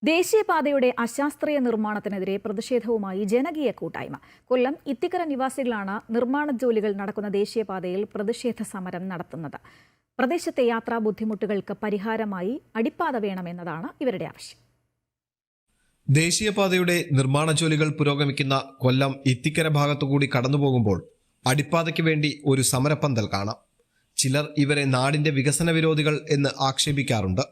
ദേശീയപാതയുടെ അശാസ്ത്രീയ നിർമ്മാണത്തിനെതിരെ പ്രതിഷേധവുമായി ജനകീയ കൂട്ടായ്മ. കൊല്ലം ഇത്തിക്കര നിവാസികളാണ് നിർമ്മാണ ജോലികൾ നടക്കുന്ന ദേശീയപാതയിൽ പ്രതിഷേധ സമരം നടത്തുന്നത്. പ്രദേശത്തെ യാത്രാ ബുദ്ധിമുട്ടുകൾക്ക് പരിഹാരമായി അടിപ്പാത വേണമെന്നതാണ് ഇവരുടെ ആവശ്യം. ദേശീയപാതയുടെ നിർമ്മാണ ജോലികൾ പുരോഗമിക്കുന്ന കൊല്ലം ഇത്തിക്കര ഭാഗത്തുകൂടി കടന്നുപോകുമ്പോൾ അടിപ്പാതയ്ക്ക് വേണ്ടി ഒരു സമരപ്പന്തൽ കാണാം. ചിലർ ഇവരെ നാടിന്റെ വികസന വിരോധികൾ എന്ന് ആക്ഷേപിക്കാറുണ്ട്.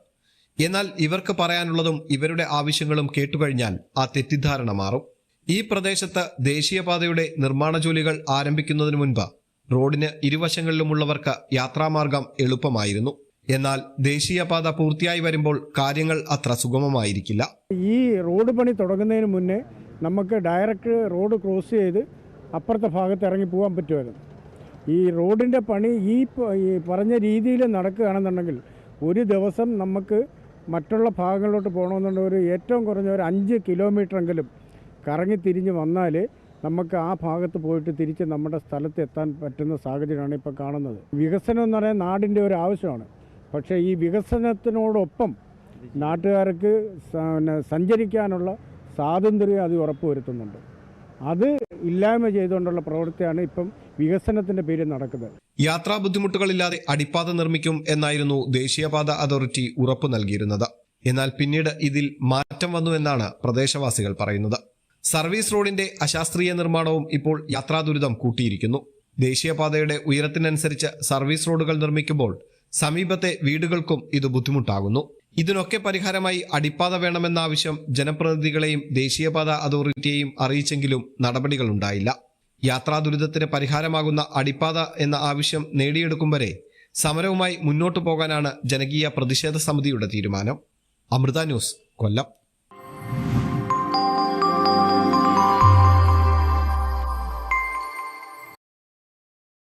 എന്നാൽ ഇവർക്ക് പറയാനുള്ളതും ഇവരുടെ ആവശ്യങ്ങളും കേട്ടുകഴിഞ്ഞാൽ ആ തെറ്റിദ്ധാരണ മാറും. ഈ പ്രദേശത്ത് ദേശീയപാതയുടെ നിർമ്മാണ ജോലികൾ ആരംഭിക്കുന്നതിന് മുൻപ് റോഡിന് ഇരുവശങ്ങളിലുമുള്ളവർക്ക് യാത്രാമാർഗം എളുപ്പമായിരുന്നു. എന്നാൽ ദേശീയപാത പൂർത്തിയായി വരുമ്പോൾ കാര്യങ്ങൾ അത്ര സുഗമമായിരിക്കില്ല. ഈ റോഡ് പണി തുടങ്ങുന്നതിന് മുന്നേ നമുക്ക് ഡയറക്റ്റ് റോഡ് ക്രോസ് ചെയ്ത് അപ്പുറത്തെ ഭാഗത്ത് ഇറങ്ങി പോകാൻ പറ്റുമായിരുന്നു. ഈ റോഡിൻ്റെ പണി ഈ പറഞ്ഞ രീതിയിൽ നടക്കുകയാണെന്നുണ്ടെങ്കിൽ ഒരു ദിവസം നമുക്ക് മറ്റുള്ള ഭാഗങ്ങളിലോട്ട് പോകണമെന്നുണ്ടെങ്കിൽ ഏറ്റവും കുറഞ്ഞ ഒരു 5 കിലോമീറ്ററെങ്കിലും കറങ്ങി തിരിഞ്ഞ് വന്നാൽ നമുക്ക് ആ ഭാഗത്ത് പോയിട്ട് തിരിച്ച് നമ്മുടെ സ്ഥലത്ത് എത്താൻ പറ്റുന്ന സാഹചര്യമാണ് ഇപ്പോൾ കാണുന്നത്. വികസനം എന്ന് പറയുന്നത് നാടിൻ്റെ ഒരു ആവശ്യമാണ്. പക്ഷേ ഈ വികസനത്തിനോടൊപ്പം നാട്ടുകാർക്ക് സഞ്ചരിക്കാനുള്ള സ്വാതന്ത്ര്യം അത് ഉറപ്പുവരുത്തുന്നുണ്ട്. അത് ഇല്ലായ്മ ചെയ്തുകൊണ്ടുള്ള പ്രവൃത്തിയാണ് ഇപ്പം വികസനത്തിന്റെ പേരിൽ നടക്കുന്നത്. യാത്രാ ബുദ്ധിമുട്ടുകളില്ലാതെ അടിപ്പാത നിർമ്മിക്കും എന്നായിരുന്നു ദേശീയപാത അതോറിറ്റി ഉറപ്പു നൽകിയിരുന്നത്. എന്നാൽ പിന്നീട് ഇതിൽ മാറ്റം വന്നു എന്നാണ് പ്രദേശവാസികൾ പറയുന്നത്. സർവീസ് റോഡിന്റെ അശാസ്ത്രീയ നിർമ്മാണവും ഇപ്പോൾ യാത്രാ ദുരിതം കൂട്ടിയിരിക്കുന്നു. ദേശീയപാതയുടെ ഉയരത്തിനനുസരിച്ച് സർവീസ് റോഡുകൾ നിർമ്മിക്കുമ്പോൾ സമീപത്തെ വീടുകൾക്കും ഇത് ബുദ്ധിമുട്ടാകുന്നു. ഇതിനൊക്കെ പരിഹാരമായി അടിപ്പാത വേണമെന്ന ആവശ്യം ജനപ്രതിനിധികളെയും ദേശീയപാത അതോറിറ്റിയെയും അറിയിച്ചെങ്കിലും നടപടികളുണ്ടായില്ല. യാത്രാ ദുരിതത്തിന് പരിഹാരമാകുന്ന അടിപ്പാത എന്ന ആവശ്യം നേടിയെടുക്കും വരെ സമരവുമായി മുന്നോട്ടു പോകാനാണ് ജനകീയ പ്രതിഷേധ സമിതിയുടെ തീരുമാനം. അമൃത ന്യൂസ്, കൊല്ലം.